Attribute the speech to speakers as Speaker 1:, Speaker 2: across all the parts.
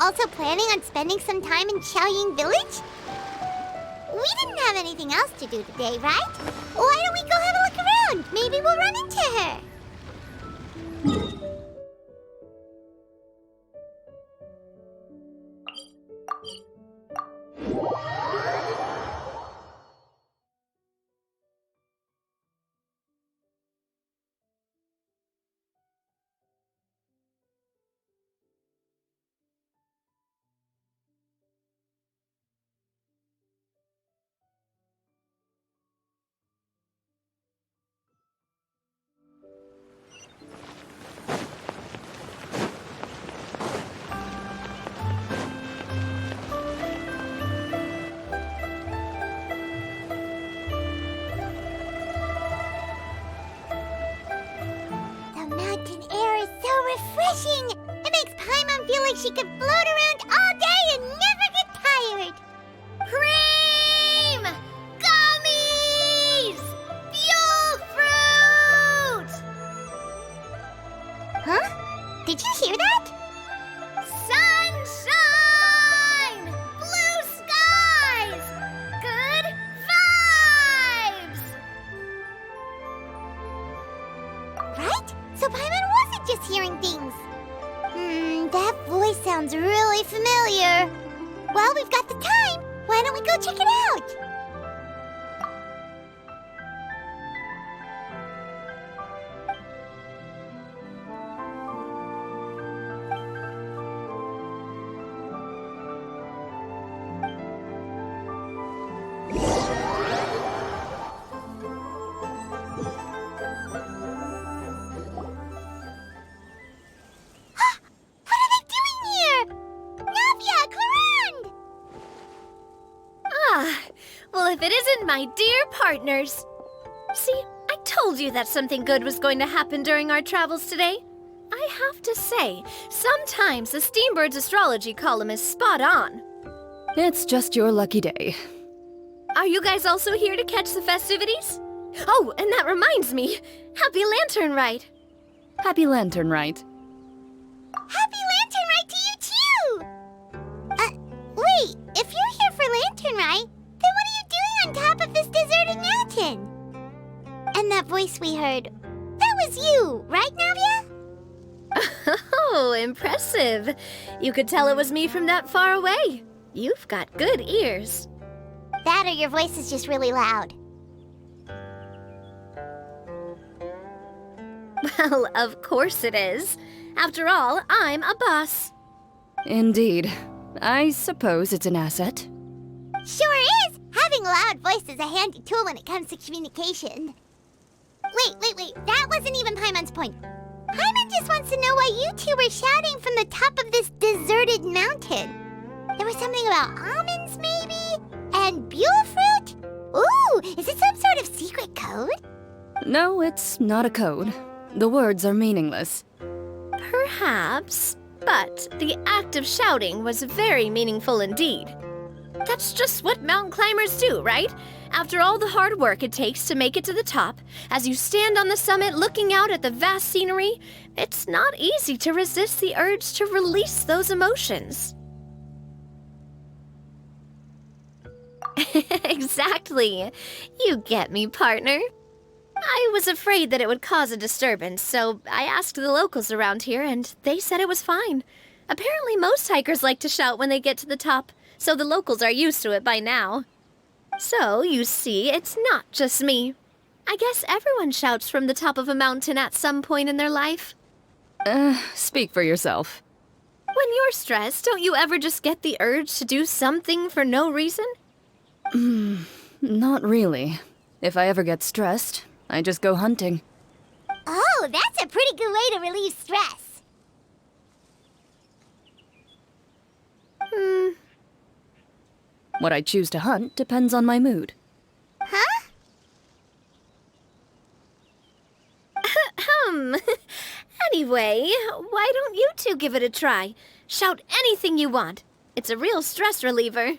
Speaker 1: also planning on spending some time in Xiaoying Village? We didn't have anything else to do today, right? Why don't we go have a look around? Maybe we'll run into her. Refreshing! It makes Paimon feel like she could float around all day and never get tired. Cream! Gummies! Fuel fruit! Huh? Did you hear that? Sunshine! Blue skies! Good vibes! Right? So Paimon wasn't just hearing things. That voice sounds really familiar. Well, we've got the time. Why don't we go check it out?
Speaker 2: Well, if it isn't my dear partners. See, I told you that something good was going to happen during our travels today. I have to say, sometimes the Steambird's astrology column is spot on.
Speaker 3: It's just your lucky day.
Speaker 2: Are you guys also here to catch the festivities? Oh, and that reminds me. Happy Lantern Rite!
Speaker 3: Happy Lantern Rite.
Speaker 1: Happy Lantern Rite to you too! Wait, if you're here for Lantern Rite, then what are you doing on top of this deserted mountain? And that voice we heard, that was you, right, Navia?
Speaker 2: Oh, impressive. You could tell it was me from that far away. You've got good ears.
Speaker 1: That or your voice is just really loud.
Speaker 2: Well, of course it is. After all, I'm a boss.
Speaker 3: Indeed. I suppose it's an asset.
Speaker 1: Sure is! Having a loud voice is a handy tool when it comes to communication. Wait. That wasn't even Paimon's point. Paimon just wants to know why you two were shouting from the top of this deserted mountain. There was something about almonds, maybe? And buell fruit? Ooh, is it some sort of secret code?
Speaker 3: No, it's not a code. The words are meaningless.
Speaker 2: Perhaps, but the act of shouting was very meaningful indeed. That's just what mountain climbers do, right? After all the hard work it takes to make it to the top, as you stand on the summit looking out at the vast scenery, it's not easy to resist the urge to release those emotions. Exactly. You get me, partner. I was afraid that it would cause a disturbance, so I asked the locals around here, and they said it was fine. Apparently most hikers like to shout when they get to the top, so the locals are used to it by now. So, you see, it's not just me. I guess everyone shouts from the top of a mountain at some point in their life.
Speaker 3: Speak for yourself.
Speaker 2: When you're stressed, don't you ever just get the urge to do something for no reason?
Speaker 3: Not really. If I ever get stressed, I just go hunting.
Speaker 1: Oh, that's a pretty good way to relieve stress.
Speaker 3: What I choose to hunt depends on my mood.
Speaker 1: Huh?
Speaker 2: Anyway, why don't you two give it a try? Shout anything you want. It's a real stress reliever.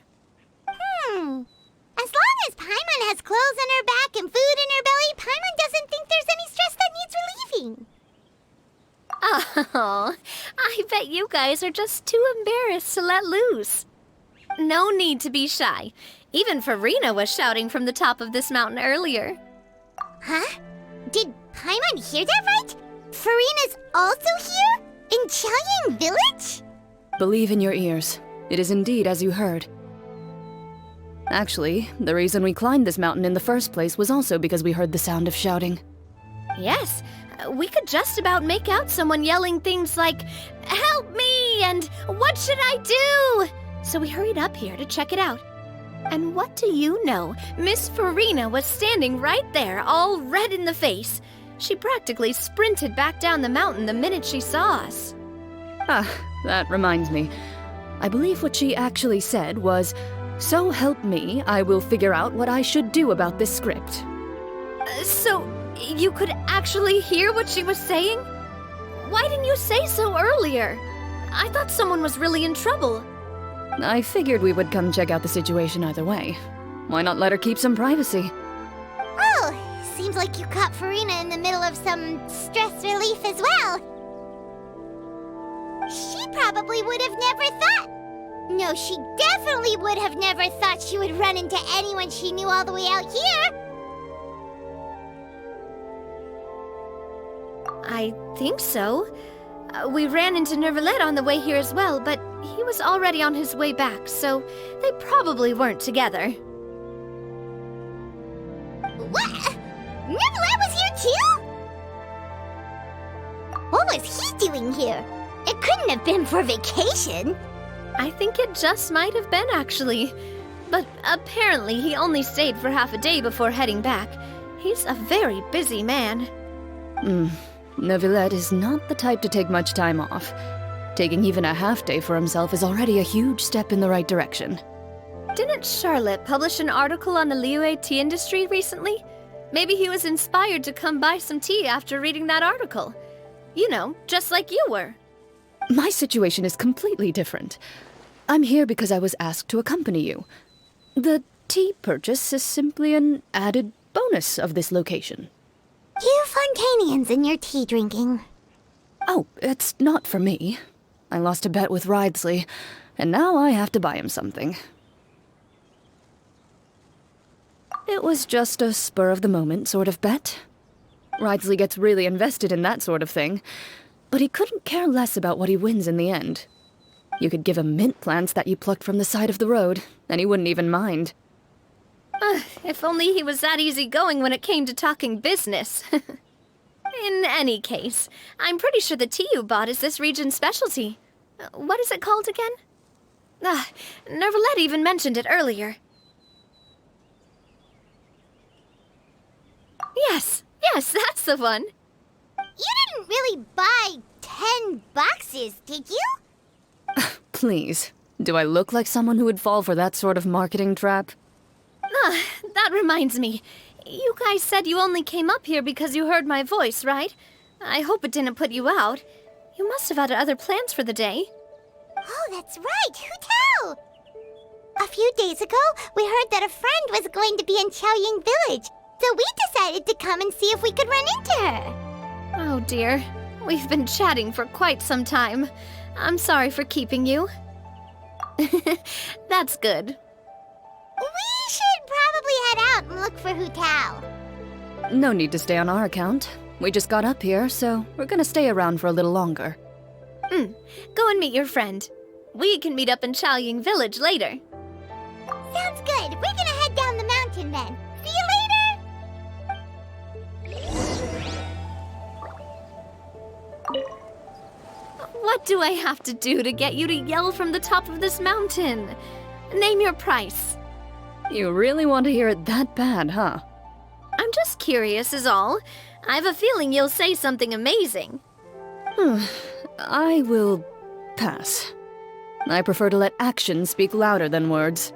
Speaker 1: As long as Paimon has clothes on her back and food in her belly, Paimon doesn't think there's any stress that needs relieving.
Speaker 2: Oh, I bet you guys are just too embarrassed to let loose. No need to be shy. Even Farina was shouting from the top of this mountain earlier.
Speaker 1: Huh? Did Paimon hear that right? Farina's also here? In Chaoyang Village?
Speaker 3: Believe in your ears. It is indeed as you heard. Actually, the reason we climbed this mountain in the first place was also because we heard the sound of shouting.
Speaker 2: Yes, we could just about make out someone yelling things like, "Help me!" and "What should I do?" So we hurried up here to check it out. And what do you know? Miss Farina was standing right there, all red in the face. She practically sprinted back down the mountain the minute she saw us.
Speaker 3: Ah, that reminds me. I believe what she actually said was, "So help me, I will figure out what I should do about this script."
Speaker 2: So, you could actually hear what she was saying? Why didn't you say so earlier? I thought someone was really in trouble.
Speaker 3: I figured we would come check out the situation either way. Why not let her keep some privacy?
Speaker 1: Oh, seems like you caught Farina in the middle of some stress relief as well. She probably would have never thought. No, she definitely would have never thought she would run into anyone she knew all the way out here.
Speaker 2: I think so. We ran into Nervalet on the way here as well, but he was already on his way back, so they probably weren't together.
Speaker 1: What? Nervalet was here too? What was he doing here? It couldn't have been for vacation.
Speaker 2: I think it just might have been, actually. But apparently he only stayed for half a day before heading back. He's a very busy man.
Speaker 3: Neuvillette is not the type to take much time off. Taking even a half day for himself is already a huge step in the right direction.
Speaker 2: Didn't Charlotte publish an article on the Liyue tea industry recently? Maybe he was inspired to come buy some tea after reading that article. You know, just like you were.
Speaker 3: My situation is completely different. I'm here because I was asked to accompany you. The tea purchase is simply an added bonus of this location.
Speaker 1: You Fontanians and your tea drinking.
Speaker 3: Oh, it's not for me. I lost a bet with Ridesley, and now I have to buy him something. It was just a spur-of-the-moment sort of bet. Ridesley gets really invested in that sort of thing, but he couldn't care less about what he wins in the end. You could give him mint plants that you plucked from the side of the road, and he wouldn't even mind.
Speaker 2: If only he was that easygoing when it came to talking business. In any case, I'm pretty sure the tea you bought is this region's specialty. What is it called again? Nervalet even mentioned it earlier. Yes, that's the one.
Speaker 1: You didn't really buy 10 boxes, did you?
Speaker 3: Please, do I look like someone who would fall for that sort of marketing trap?
Speaker 2: That reminds me. You guys said you only came up here because you heard my voice, right? I hope it didn't put you out. You must have had other plans for the day.
Speaker 1: Oh, that's right. Who tell? A few days ago, we heard that a friend was going to be in Chaoyang Village, so we decided to come and see if we could run into her.
Speaker 2: Oh dear. We've been chatting for quite some time. I'm sorry for keeping you. That's good.
Speaker 1: We should probably head out and look for Hu Tao.
Speaker 3: No need to stay on our account. We just got up here, so we're gonna stay around for a little longer.
Speaker 2: Go and meet your friend. We can meet up in Chaoyang Village later.
Speaker 1: Sounds good. We're gonna head down the mountain then. See you later!
Speaker 2: What do I have to do to get you to yell from the top of this mountain? Name your price.
Speaker 3: You really want to hear it that bad, huh?
Speaker 2: I'm just curious is all. I have a feeling you'll say something amazing.
Speaker 3: I will pass. I prefer to let actions speak louder than words.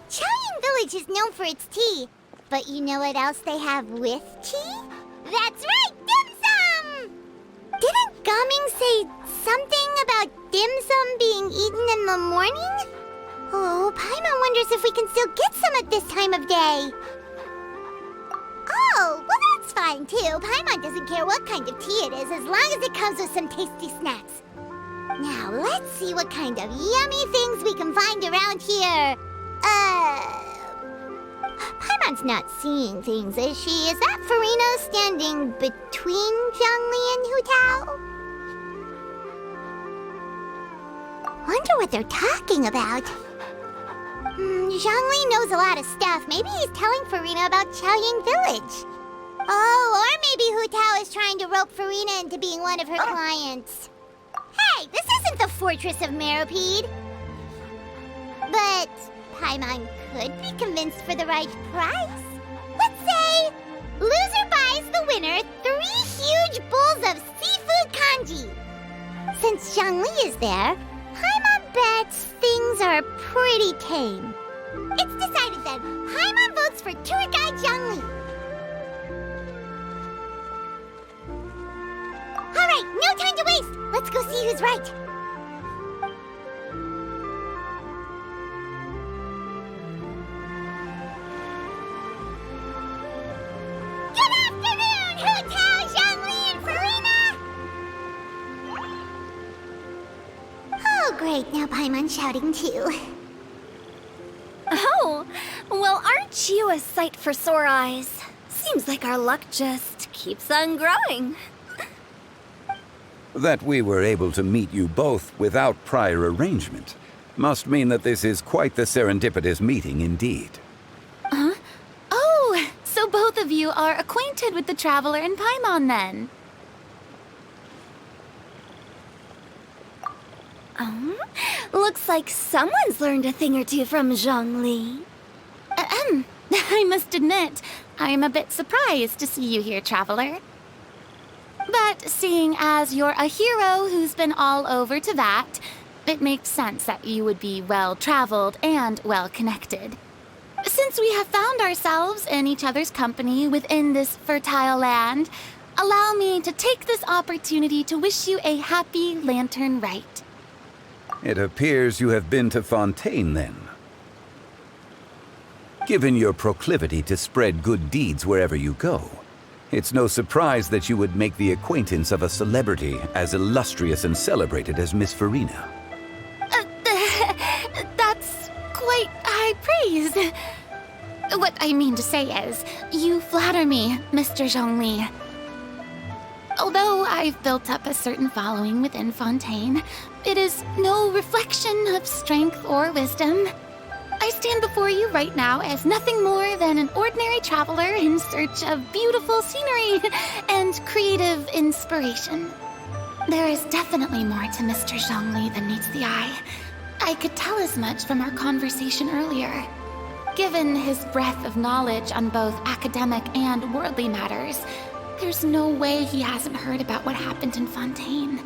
Speaker 1: Chaoyang Village is known for its tea, but you know what else they have with tea? That's right, dim sum! Didn't Gaming say something about dim sum being eaten in the morning? Oh, Paimon wonders if we can still get some at this time of day. Oh, well that's fine too. Paimon doesn't care what kind of tea it is as long as it comes with some tasty snacks. Now let's see what kind of yummy things we can find around here. Paimon's not seeing things, is she? Is that Farina standing between Zhongli and Hu Tao? Wonder what they're talking about. Zhongli knows a lot of stuff. Maybe he's telling Farina about Chaoying Village. Oh, or maybe Hu Tao is trying to rope Farina into being one of her clients. Hey, this isn't the Fortress of Meropide. But Paimon could be convinced for the right price. Let's say loser buys the winner 3 huge bowls of seafood kanji. Since Zhongli is there, Paimon bets things are pretty tame. It's decided then. Paimon votes for tour guide Zhongli. All right, no time to waste. Let's go see who's right. Good afternoon, Hu Tao, Zhongli, and Farina! Oh, great. Now Paimon's shouting too.
Speaker 2: Oh, well, aren't you a sight for sore eyes? Seems like our luck just keeps on growing.
Speaker 4: That we were able to meet you both without prior arrangement must mean that this is quite the serendipitous meeting indeed.
Speaker 5: Huh? Oh, so both of you are acquainted with the Traveler and Paimon then?
Speaker 2: Looks like someone's learned a thing or two from Zhongli.
Speaker 5: I must admit, I'm a bit surprised to see you here, Traveler. But seeing as you're a hero who's been all over Teyvat, it makes sense that you would be well-traveled and well-connected. Since we have found ourselves in each other's company within this fertile land, allow me to take this opportunity to wish you a happy Lantern Rite.
Speaker 4: It appears you have been to Fontaine, then. Given your proclivity to spread good deeds wherever you go, it's no surprise that you would make the acquaintance of a celebrity as illustrious and celebrated as Miss Farina.
Speaker 5: That's quite high praise. What I mean to say is, you flatter me, Mr. Zhongli. Although I've built up a certain following within Fontaine, it is no reflection of strength or wisdom. I stand before you right now as nothing more than an ordinary traveler in search of beautiful scenery and creative inspiration. There is definitely more to Mr. Zhongli than meets the eye. I could tell as much from our conversation earlier. Given his breadth of knowledge on both academic and worldly matters, there's no way he hasn't heard about what happened in Fontaine.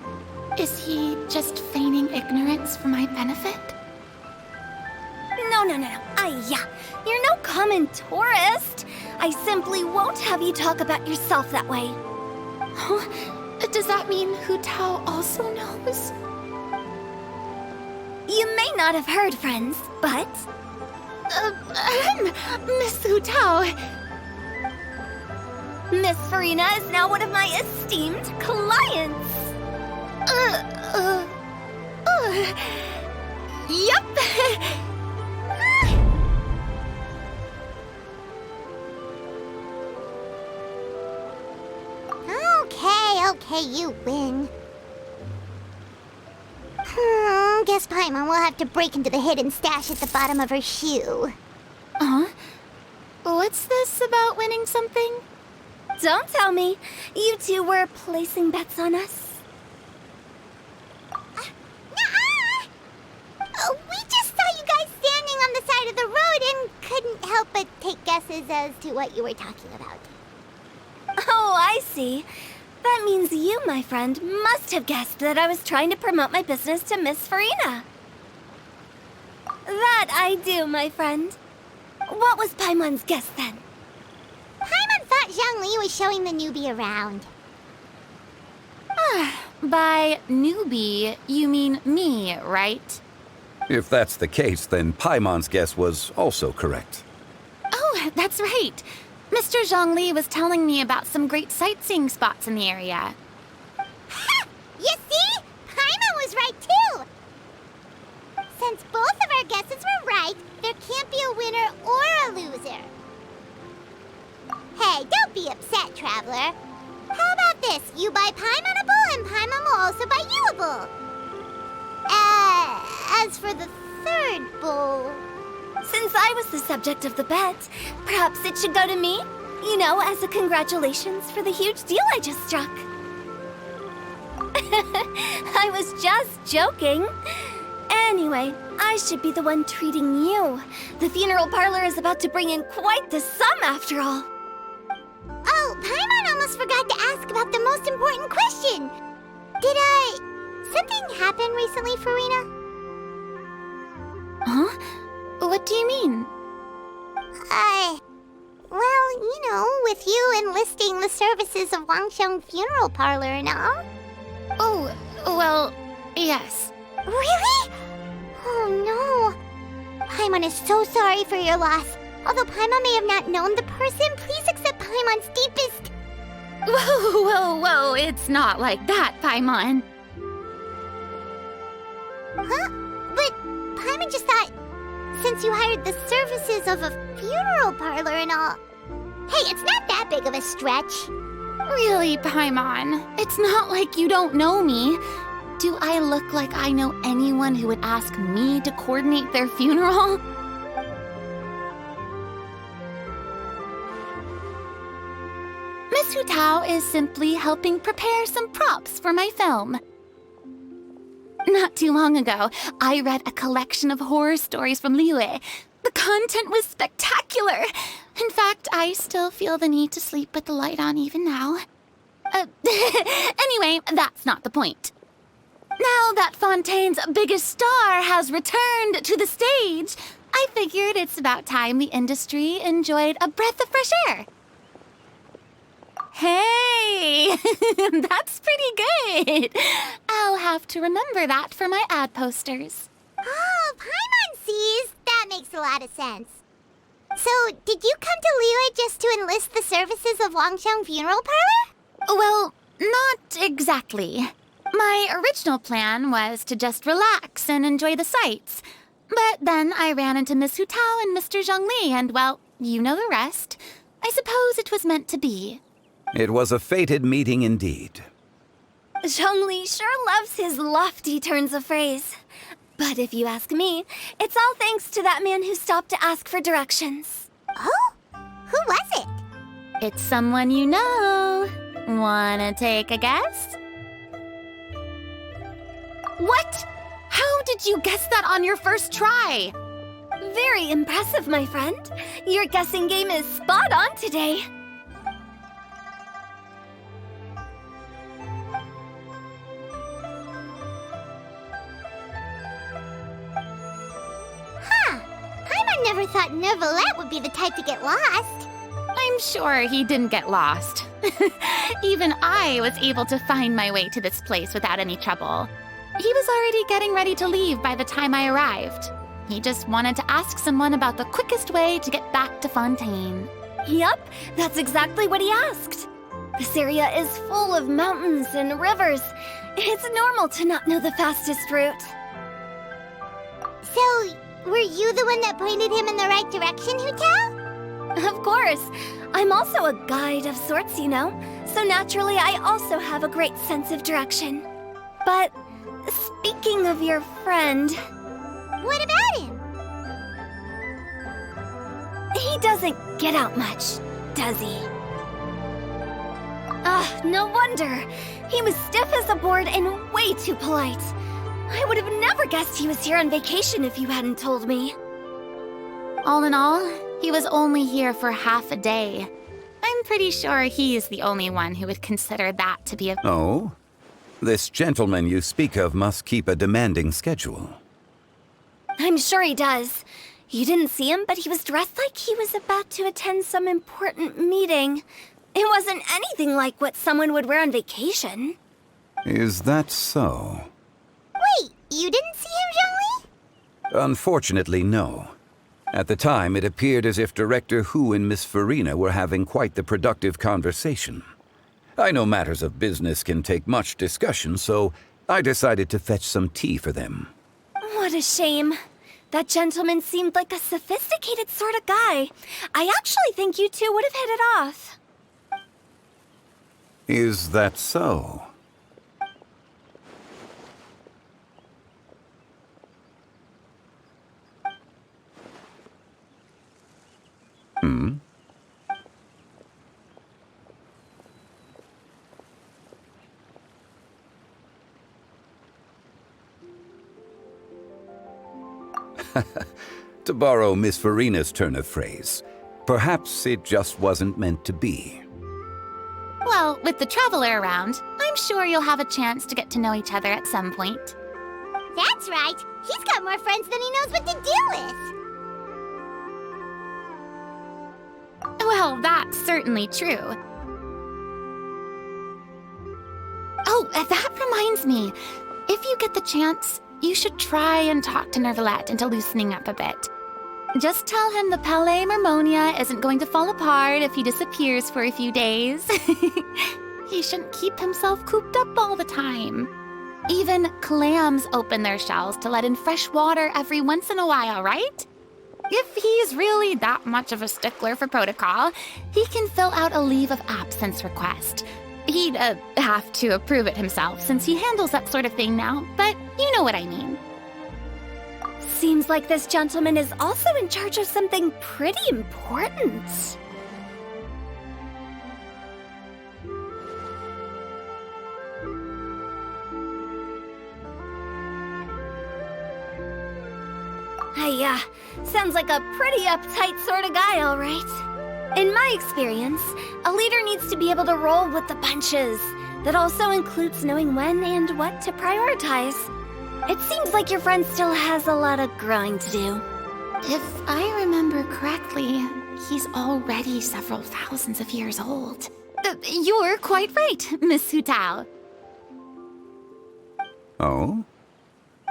Speaker 5: Is he just feigning ignorance for my benefit?
Speaker 2: No. You're no common tourist. I simply won't have you talk about yourself that way.
Speaker 5: Huh? Does that mean Hu Tao also knows?
Speaker 2: You may not have heard, friends, but...
Speaker 5: Miss Hu Tao...
Speaker 2: Miss Farina is now one of my esteemed clients.
Speaker 5: Yup.
Speaker 1: Okay, you win. Guess Paimon will have to break into the hidden stash at the bottom of her shoe.
Speaker 5: What's this about winning something?
Speaker 2: Don't tell me. You two were placing bets on us.
Speaker 1: Nuh-uh! We just saw you guys standing on the side of the road and couldn't help but take guesses as to what you were talking about.
Speaker 2: Oh, I see. That means you, my friend, must have guessed that I was trying to promote my business to Miss Farina. That I do, my friend. What was Paimon's guess then?
Speaker 1: Paimon thought Zhongli was showing the newbie around.
Speaker 5: By newbie, you mean me, right?
Speaker 4: If that's the case, then Paimon's guess was also correct.
Speaker 5: Oh, that's right. Mr. Zhongli was telling me about some great sightseeing spots in the area.
Speaker 1: Ha! You see? Paimon was right too! Since both of our guesses were right, there can't be a winner or a loser. Hey, don't be upset, Traveler. How about this? You buy Paimon a bowl and Paimon will also buy you a bowl. As for the third bowl...
Speaker 2: Since I was the subject of the bet, perhaps it should go to me? You know, as a congratulations for the huge deal I just struck. I was just joking. Anyway, I should be the one treating you. The funeral parlor is about to bring in quite the sum after all.
Speaker 1: Oh, Paimon almost forgot to ask about the most important question. Something happen recently, Farina?
Speaker 5: Huh? What do you mean?
Speaker 1: Well, you know, with you enlisting the services of Wangsheng Funeral Parlor and all.
Speaker 5: Oh, well, yes.
Speaker 1: Really? Oh no. Paimon is so sorry for your loss. Although Paimon may have not known the person, please accept Paimon's deepest...
Speaker 5: Whoa, it's not like that, Paimon.
Speaker 1: Huh? But Paimon just thought, since you hired the services of a funeral parlor and all... Hey, it's not that big of a stretch.
Speaker 5: Really, Paimon, it's not like you don't know me. Do I look like I know anyone who would ask me to coordinate their funeral? Miss Hu Tao is simply helping prepare some props for my film. Not too long ago, I read a collection of horror stories from Liyue. The content was spectacular. In fact, I still feel the need to sleep with the light on even now. Anyway, that's not the point. Now that Fontaine's biggest star has returned to the stage, I figured it's about time the industry enjoyed a breath of fresh air. Hey, that's pretty good. I'll have to remember that for my ad posters.
Speaker 1: Oh, Paimon sees. That makes a lot of sense. So, did you come to Liyue just to enlist the services of Wangsheng Funeral Parlor?
Speaker 5: Well, not exactly. My original plan was to just relax and enjoy the sights. But then I ran into Miss Hu Tao and Mr. Zhongli, and well, you know the rest. I suppose it was meant to be.
Speaker 4: It was a fated meeting indeed.
Speaker 2: Zhongli sure loves his lofty turns of phrase. But if you ask me, it's all thanks to that man who stopped to ask for directions.
Speaker 1: Oh? Who was it?
Speaker 5: It's someone you know. Wanna take a guess? What? How did you guess that on your first try?
Speaker 2: Very impressive, my friend. Your guessing game is spot on today.
Speaker 1: Paimon never thought Neuvillette would be the type to get lost.
Speaker 5: I'm sure he didn't get lost. Even I was able to find my way to this place without any trouble. He was already getting ready to leave by the time I arrived. He just wanted to ask someone about the quickest way to get back to Fontaine.
Speaker 2: Yup, that's exactly what he asked. This area is full of mountains and rivers. It's normal to not know the fastest route.
Speaker 1: So, were you the one that pointed him in the right direction, Hu Tao?
Speaker 2: Of course. I'm also a guide of sorts, you know. So naturally, I also have a great sense of direction. But speaking of your friend...
Speaker 1: What about him?
Speaker 2: He doesn't get out much, does he? No wonder. He was stiff as a board and way too polite. I would have never guessed he was here on vacation if you hadn't told me.
Speaker 5: All in all, he was only here for half a day. I'm pretty sure he's the only one who would consider that to be a...
Speaker 4: Oh? This gentleman you speak of must keep a demanding schedule.
Speaker 2: I'm sure he does. You didn't see him, but he was dressed like he was about to attend some important meeting. It wasn't anything like what someone would wear on vacation.
Speaker 4: Is that so?
Speaker 1: Wait, you didn't see him, Zhongli?
Speaker 4: Unfortunately, no. At the time, it appeared as if Director Hu and Miss Farina were having quite the productive conversation. I know matters of business can take much discussion, so I decided to fetch some tea for them.
Speaker 2: What a shame. That gentleman seemed like a sophisticated sort of guy. I actually think you two would have hit it off.
Speaker 4: Is that so? Hmm? To borrow Miss Farina's turn of phrase, perhaps it just wasn't meant to be.
Speaker 5: Well, with the Traveler around, I'm sure you'll have a chance to get to know each other at some point.
Speaker 1: That's right. He's got more friends than he knows what to do with.
Speaker 5: Well, that's certainly true. Oh, that reminds me. If you get the chance, you should try and talk to Nervalette into loosening up a bit. Just tell him the Palais Mermonia isn't going to fall apart if he disappears for a few days. He shouldn't keep himself cooped up all the time. Even clams open their shells to let in fresh water every once in a while, right? If he's really that much of a stickler for protocol, he can fill out a leave of absence request. He'd have to approve it himself since he handles that sort of thing now, but you know what I mean.
Speaker 2: Seems like this gentleman is also in charge of something pretty important. Sounds like a pretty uptight sort of guy, all right. In my experience, a leader needs to be able to roll with the punches. That also includes knowing when and what to prioritize. It seems like your friend still has a lot of growing to do.
Speaker 5: If I remember correctly, he's already several thousands of years old. You're quite right, Miss Hu Tao.
Speaker 4: Oh?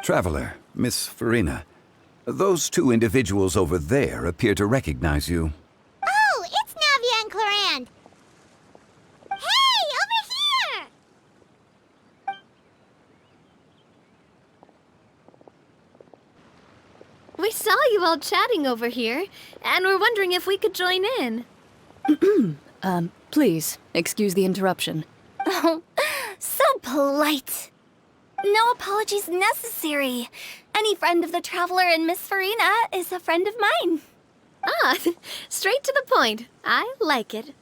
Speaker 4: Traveler, Miss Farina. Those two individuals over there appear to recognize you.
Speaker 1: Oh, it's Navia and Clorand. Hey, over here!
Speaker 2: We saw you all chatting over here, and we're wondering if we could join in.
Speaker 3: Please, excuse the interruption.
Speaker 2: Oh, so polite. No apologies necessary. Any friend of the Traveler and Miss Farina is a friend of mine. Ah, straight to the point. I like it.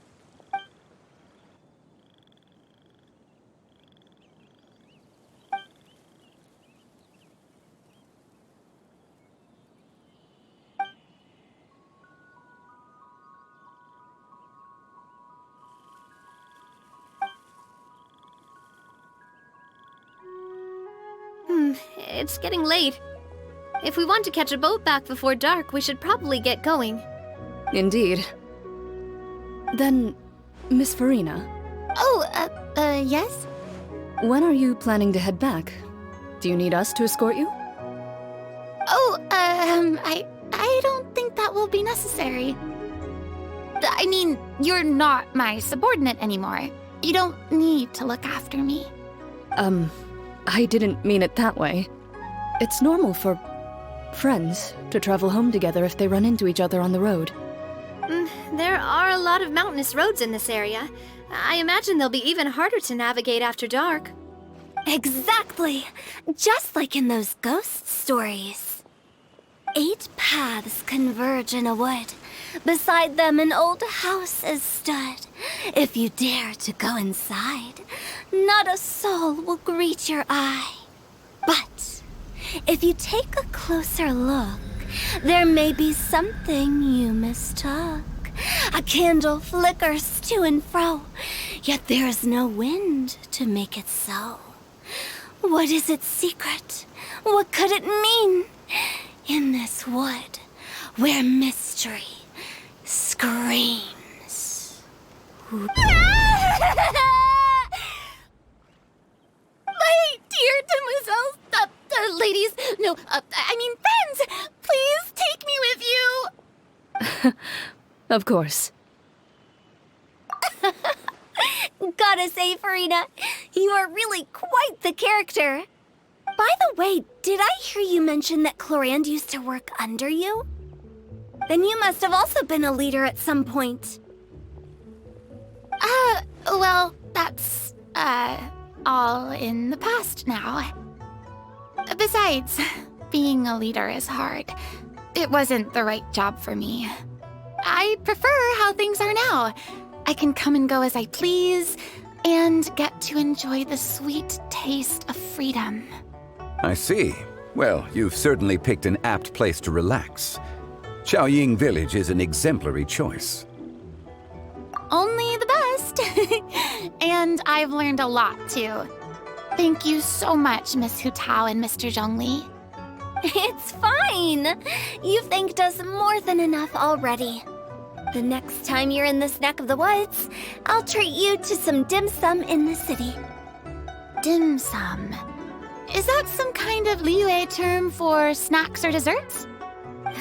Speaker 2: It's getting late. If we want to catch a boat back before dark, we should probably get going.
Speaker 3: Indeed. Then, Miss Farina,
Speaker 5: Yes?
Speaker 3: when are you planning to head back? Do you need us to escort you?
Speaker 5: I don't think that will be necessary. I mean, you're not my subordinate anymore. You don't need to look after me.
Speaker 3: I didn't mean it that way. It's normal for friends to travel home together if they run into each other on the road.
Speaker 2: There are a lot of mountainous roads in this area. I imagine they'll be even harder to navigate after dark. Exactly! Just like in those ghost stories. 8 paths converge in a wood. Beside them an old house is stood. If you dare to go inside, not a soul will greet your eye. But if you take a closer look, there may be something you mistook. A candle flickers to and fro, yet there is no wind to make it so. What is its secret? What could it mean? In this wood, where mystery screams.
Speaker 5: No, I mean friends! Please take me with you!
Speaker 3: Of course.
Speaker 2: Gotta say, Farina, you are really quite the character. By the way, did I hear you mention that Clorand used to work under you? Then you must have also been a leader at some point.
Speaker 5: Well, that's, all in the past now. Besides, being a leader is hard. It wasn't the right job for me. I prefer how things are now. I can come and go as I please, and get to enjoy the sweet taste of freedom.
Speaker 4: I see. Well, you've certainly picked an apt place to relax. Xiaoying Village is an exemplary choice.
Speaker 5: Only the best. And I've learned a lot, too. Thank you so much, Miss Hu Tao and Mr. Zhongli.
Speaker 2: It's fine. You've thanked us more than enough already. The next time you're in this neck of the woods, I'll treat you to some dim sum in the city.
Speaker 5: Dim sum. Is that some kind of Liyue term for snacks or desserts?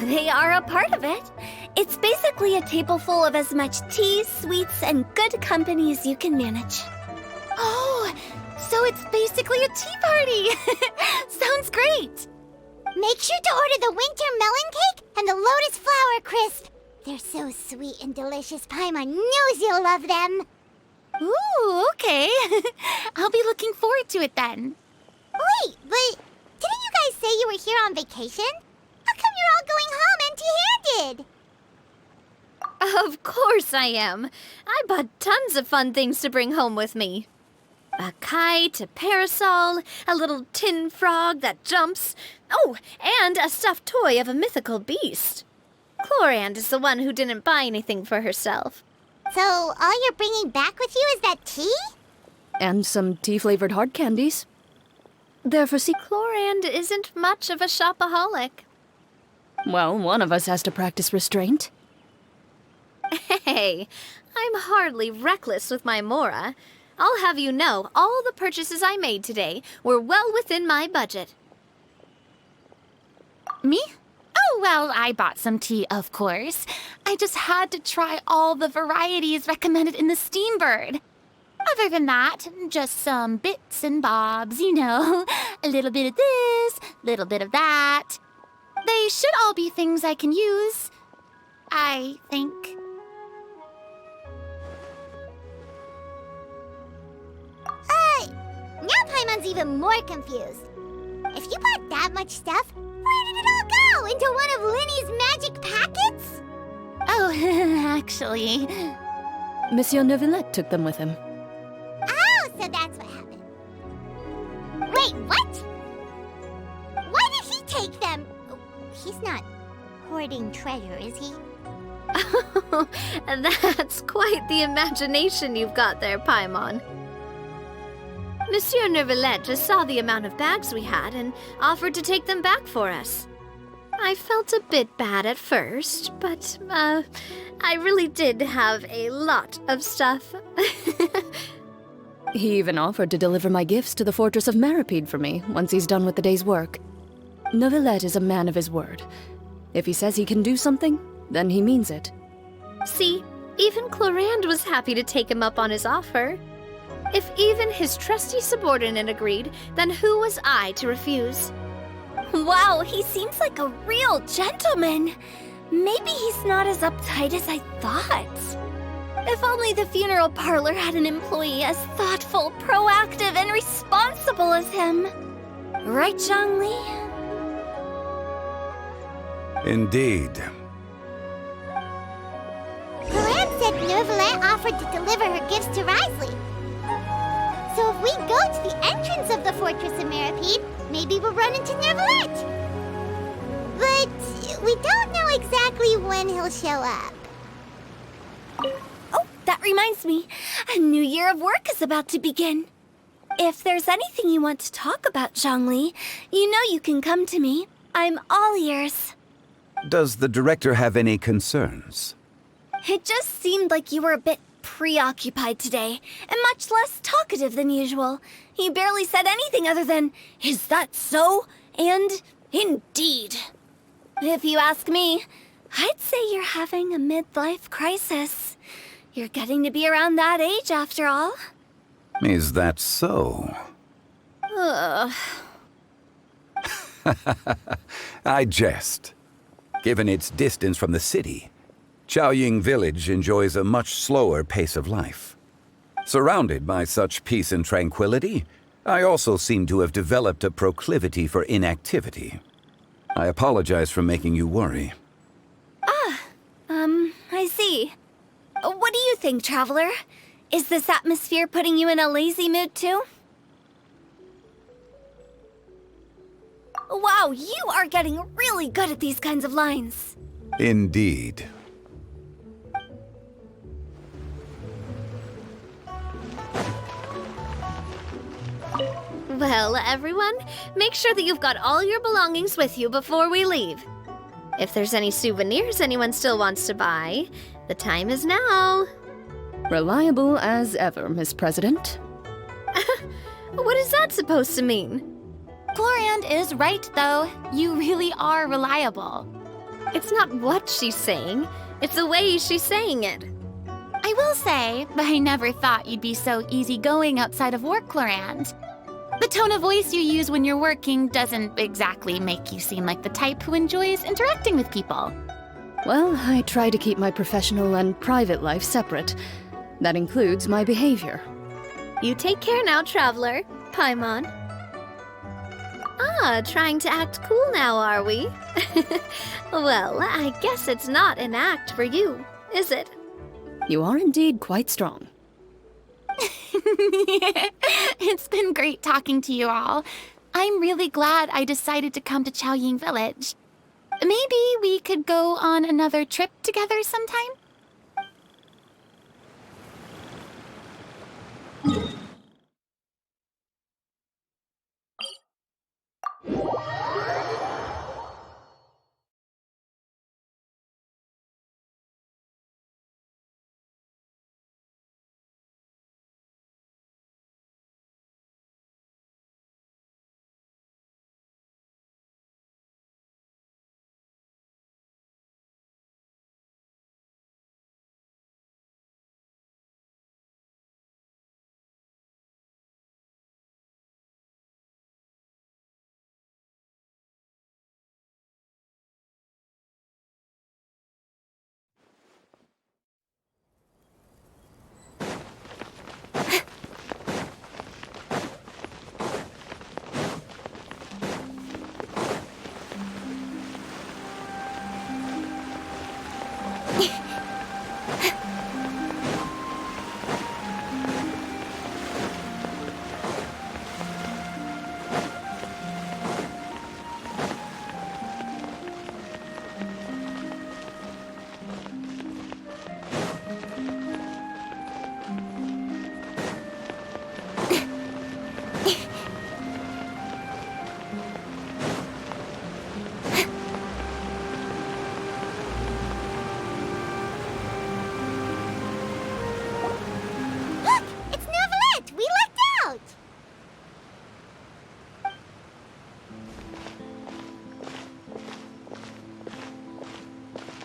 Speaker 2: They are a part of it. It's basically a table full of as much tea, sweets, and good company as you can manage.
Speaker 5: Oh, so it's basically a tea party. Sounds great.
Speaker 1: Make sure to order the winter melon cake and the lotus flower crisp. They're so sweet and delicious. Paimon knows you'll love them.
Speaker 5: Ooh, okay. I'll be looking forward to it then.
Speaker 1: Wait, but didn't you guys say you were here on vacation? How come you're all going home empty-handed?
Speaker 2: Of course I am. I bought tons of fun things to bring home with me. A kite, a parasol, a little tin frog that jumps. Oh, and a stuffed toy of a mythical beast. Clorand is the one who didn't buy anything for herself.
Speaker 1: So all you're bringing back with you is that tea?
Speaker 3: And some tea-flavored hard candies. They're for
Speaker 2: Clorand isn't much of a shopaholic.
Speaker 3: Well, one of us has to practice restraint.
Speaker 2: Hey, I'm hardly reckless with my Mora. I'll have you know, all the purchases I made today were well within my budget.
Speaker 5: Me? Oh, well, I bought some tea, of course. I just had to try all the varieties recommended in the Steambird. Other than that, just some bits and bobs, you know. A little bit of this, little bit of that. They should all be things I can use, I think.
Speaker 1: Now Paimon's even more confused. If you bought that much stuff, where did it all go? Into one of Linny's magic packets?
Speaker 5: Oh, actually...
Speaker 3: Monsieur Neuvillette took them with him.
Speaker 1: Oh, so that's what happened. Wait, what? Why did he take them? He's not hoarding treasure, is he?
Speaker 2: That's quite the imagination you've got there, Paimon. Monsieur Neuvillette just saw the amount of bags we had and offered to take them back for us. I felt a bit bad at first, but, I really did have a lot of stuff.
Speaker 3: He even offered to deliver my gifts to the Fortress of Maripede for me once he's done with the day's work. Neuvillette is a man of his word. If he says he can do something, then he means it.
Speaker 2: See, even Clorand was happy to take him up on his offer. If even his trusty subordinate agreed, then who was I to refuse?
Speaker 6: Wow, he seems like a real gentleman. Maybe he's not as uptight as I thought. If only the funeral parlor had an employee as thoughtful, proactive, and responsible as him. Right, Zhongli?
Speaker 4: Indeed.
Speaker 1: Clorand said Neuvillette offered to deliver her gifts to Risley. So if we go to the entrance of the Fortress of Maripede, maybe we'll run into Neuvillette. But we don't know exactly when he'll show up.
Speaker 6: Oh, that reminds me. A new year of work is about to begin. If there's anything you want to talk about, Zhongli, you know you can come to me. I'm all ears.
Speaker 4: Does the director have any concerns?
Speaker 6: It just seemed like you were a bit preoccupied today, and much less talkative than usual. You barely said anything other than, "Is that so?" and Indeed. If you ask me, I'd say you're having a midlife crisis. You're getting to be around that age after all.
Speaker 4: Is that so?
Speaker 2: Ugh.
Speaker 4: I jest. Given its distance from the city, Chaoying Village enjoys a much slower pace of life. Surrounded by such peace and tranquility, I also seem to have developed a proclivity for inactivity. I apologize for making you worry.
Speaker 6: I see. What do you think, Traveler? Is this atmosphere putting you in a lazy mood too? Wow, you are getting really good at these kinds of lines.
Speaker 4: Indeed.
Speaker 2: Well, everyone, make sure that you've got all your belongings with you before we leave. If there's any souvenirs anyone still wants to buy, the time is now.
Speaker 3: Reliable as ever, Miss President.
Speaker 2: What is that supposed to mean?
Speaker 5: Chlorand is right, though. You really are reliable.
Speaker 2: It's not what she's saying, it's the way she's saying it.
Speaker 5: I will say, I never thought you'd be so easygoing outside of work, Chlorand. The tone of voice you use when you're working doesn't exactly make you seem like the type who enjoys interacting with people.
Speaker 3: Well, I try to keep my professional and private life separate. That includes my behavior.
Speaker 2: You take care now, Traveler. Paimon. Trying to act cool now, are we? Well, I guess it's not an act for you, is it?
Speaker 3: You are indeed quite strong.
Speaker 5: It's been great talking to you all. I'm really glad I decided to come to Chaoying Village. Maybe we could go on another trip together sometime?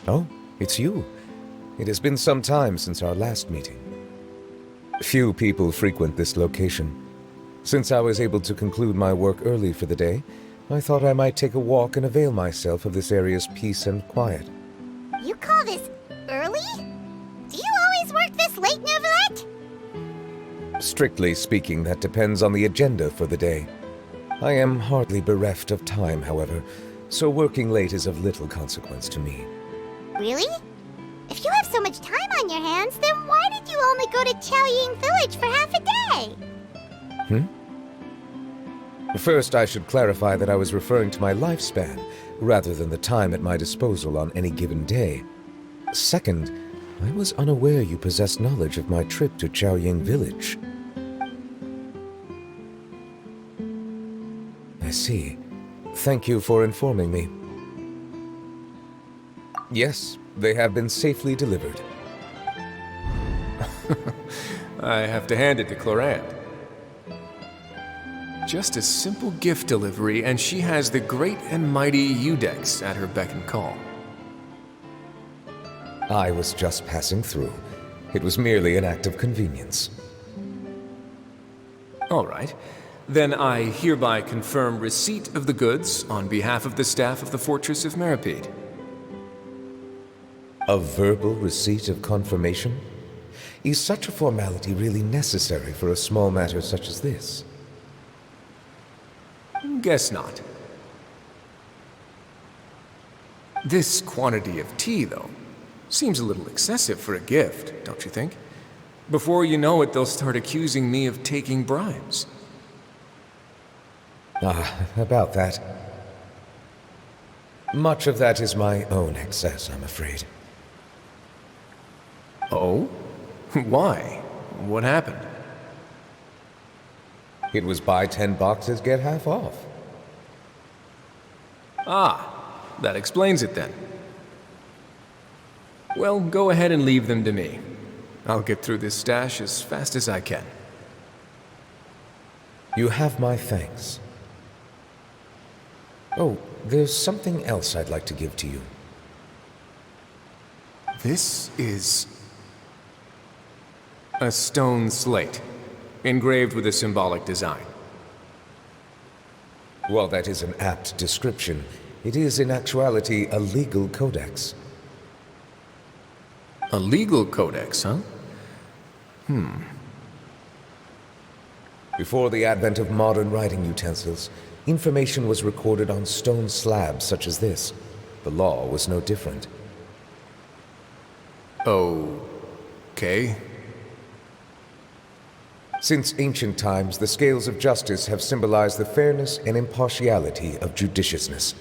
Speaker 7: Oh, it's you. It has been some time since our last meeting. Few people frequent this location. Since I was able to conclude my work early for the day, I thought I might take a walk and avail myself of this area's peace and quiet.
Speaker 1: You call this early? Do you always work this late, Novelette?
Speaker 7: Strictly speaking, that depends on the agenda for the day. I am hardly bereft of time, however, so working late is of little consequence to me.
Speaker 1: Really? If you have so much time on your hands, then why did you only go to Chaoying Village for half a day?
Speaker 7: First, I should clarify that I was referring to my lifespan, rather than the time at my disposal on any given day. Second, I was unaware you possessed knowledge of my trip to Chaoying Village. I see. Thank you for informing me. Yes, they have been safely delivered.
Speaker 8: I have to hand it to Chlorand. Just a simple gift delivery, and she has the great and mighty Udex at her beck and call.
Speaker 7: I was just passing through. It was merely an act of convenience.
Speaker 8: All right. Then I hereby confirm receipt of the goods on behalf of the staff of the Fortress of Meripede.
Speaker 7: A verbal receipt of confirmation? Is such a formality really necessary for a small matter such as this?
Speaker 8: Guess not. This quantity of tea, though, seems a little excessive for a gift, don't you think? Before you know it, they'll start accusing me of taking bribes.
Speaker 7: About that. Much of that is my own excess, I'm afraid.
Speaker 8: Oh? Why? What happened?
Speaker 7: It was buy 10 boxes, get half off.
Speaker 8: Ah, that explains it then. Well, go ahead and leave them to me. I'll get through this stash as fast as I can.
Speaker 7: You have my thanks. Oh, there's something else I'd like to give to you.
Speaker 8: This is a stone slate, engraved with a symbolic design.
Speaker 7: While that is an apt description, it is in actuality a legal codex.
Speaker 8: A legal codex, huh?
Speaker 7: Before the advent of modern writing utensils, information was recorded on stone slabs such as this. The law was no different.
Speaker 8: Okay.
Speaker 7: Since ancient times, the scales of justice have symbolized the fairness and impartiality of judiciousness.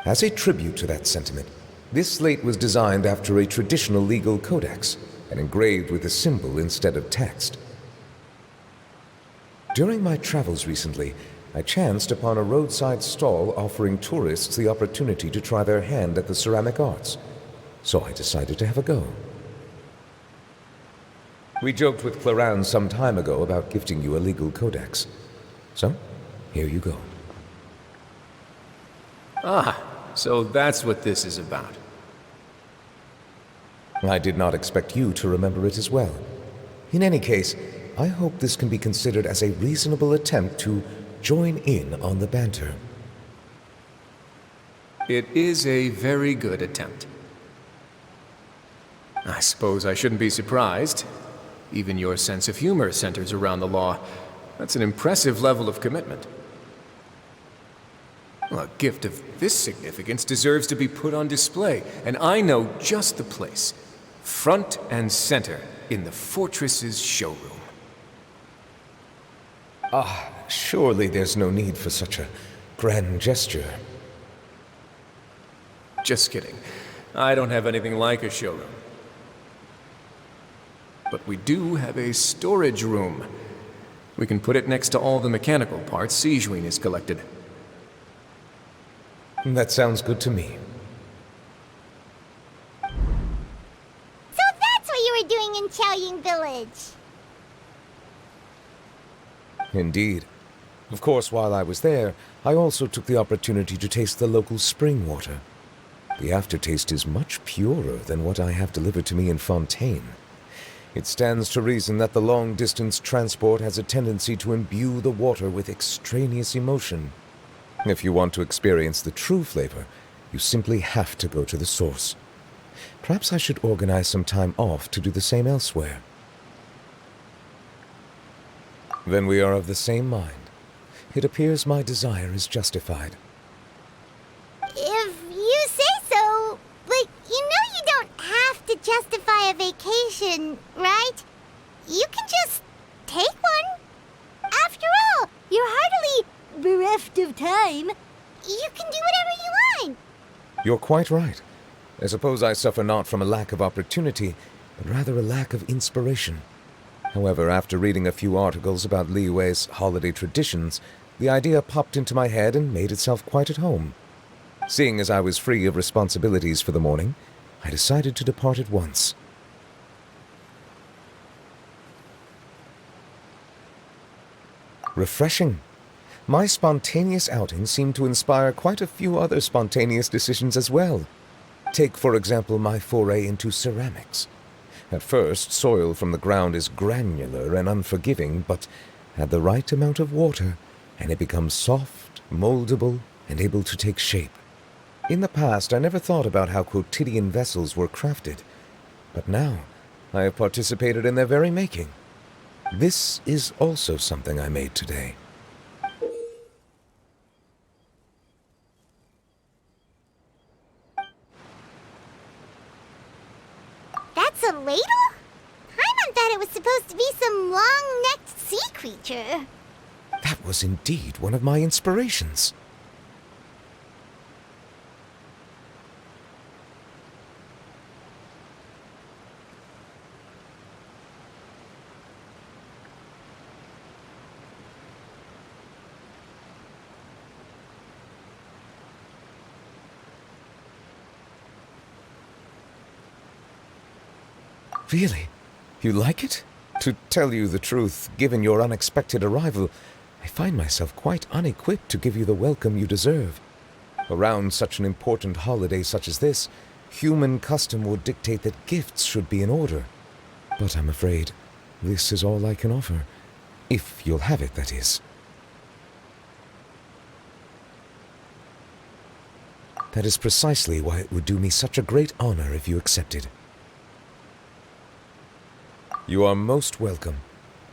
Speaker 7: As a tribute to that sentiment, this slate was designed after a traditional legal codex and engraved with a symbol instead of text. During my travels recently, I chanced upon a roadside stall offering tourists the opportunity to try their hand at the ceramic arts, so I decided to have a go. We joked with Clarence some time ago about gifting you a legal codex. So, here you go.
Speaker 8: Ah, so that's what this is about.
Speaker 7: I did not expect you to remember it as well. In any case, I hope this can be considered as a reasonable attempt to join in on the banter.
Speaker 8: It is a very good attempt. I suppose I shouldn't be surprised. Even your sense of humor centers around the law. That's an impressive level of commitment. Well, a gift of this significance deserves to be put on display, and I know just the place. Front and center in the Fortress's showroom.
Speaker 7: Surely there's no need for such a grand gesture.
Speaker 8: Just kidding. I don't have anything like a showroom. But we do have a storage room. We can put it next to all the mechanical parts Sijuin has collected.
Speaker 7: That sounds good to me.
Speaker 1: So that's what you were doing in Qiaoying Village.
Speaker 7: Indeed. Of course, while I was there, I also took the opportunity to taste the local spring water. The aftertaste is much purer than what I have delivered to me in Fontaine. It stands to reason that the long-distance transport has a tendency to imbue the water with extraneous emotion. If you want to experience the true flavor, you simply have to go to the source. Perhaps I should organize some time off to do the same elsewhere. Then we are of the same mind. It appears my desire is justified.
Speaker 1: If you say so, but you know you don't have to justify a vacation, right? You can just take one. After all, you're hardly bereft of time. You can do whatever you want.
Speaker 7: You're quite right. I suppose I suffer not from a lack of opportunity, but rather a lack of inspiration. However, after reading a few articles about Liyue's holiday traditions, the idea popped into my head and made itself quite at home. Seeing as I was free of responsibilities for the morning, I decided to depart at once. refreshing. My spontaneous outing seemed to inspire quite a few other spontaneous decisions as well. Take, for example, my foray into ceramics. At first, soil from the ground is granular and unforgiving, but add the right amount of water, and it becomes soft, moldable, and able to take shape. In the past, I never thought about how quotidian vessels were crafted, but now I have participated in their very making. This is also something I made today.
Speaker 1: That's a ladle? Paimon thought it was supposed to be some long-necked sea creature.
Speaker 7: That was indeed one of my inspirations. Really? You like it? To tell you the truth, given your unexpected arrival, I find myself quite unequipped to give you the welcome you deserve. Around such an important holiday such as this, human custom would dictate that gifts should be in order. But I'm afraid this is all I can offer. If you'll have it, that is. That is precisely why it would do me such a great honor if you accepted. You are most welcome.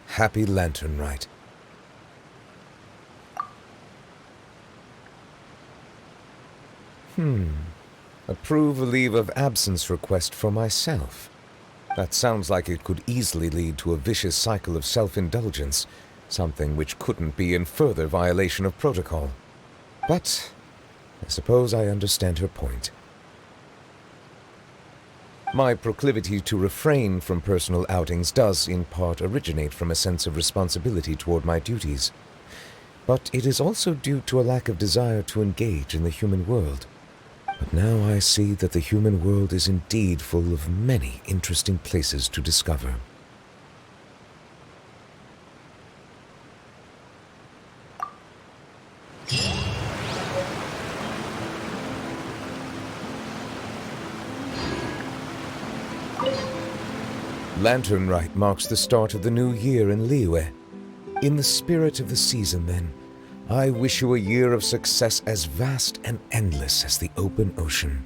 Speaker 7: Happy Lantern Rite. Approve a leave of absence request for myself. That sounds like it could easily lead to a vicious cycle of self-indulgence, something which couldn't be in further violation of protocol. But I suppose I understand her point. My proclivity to refrain from personal outings does, in part, originate from a sense of responsibility toward my duties. But it is also due to a lack of desire to engage in the human world. But now I see that the human world is indeed full of many interesting places to discover. Lantern Rite marks the start of the new year in Liyue. In the spirit of the season, then, I wish you a year of success as vast and endless as the open ocean.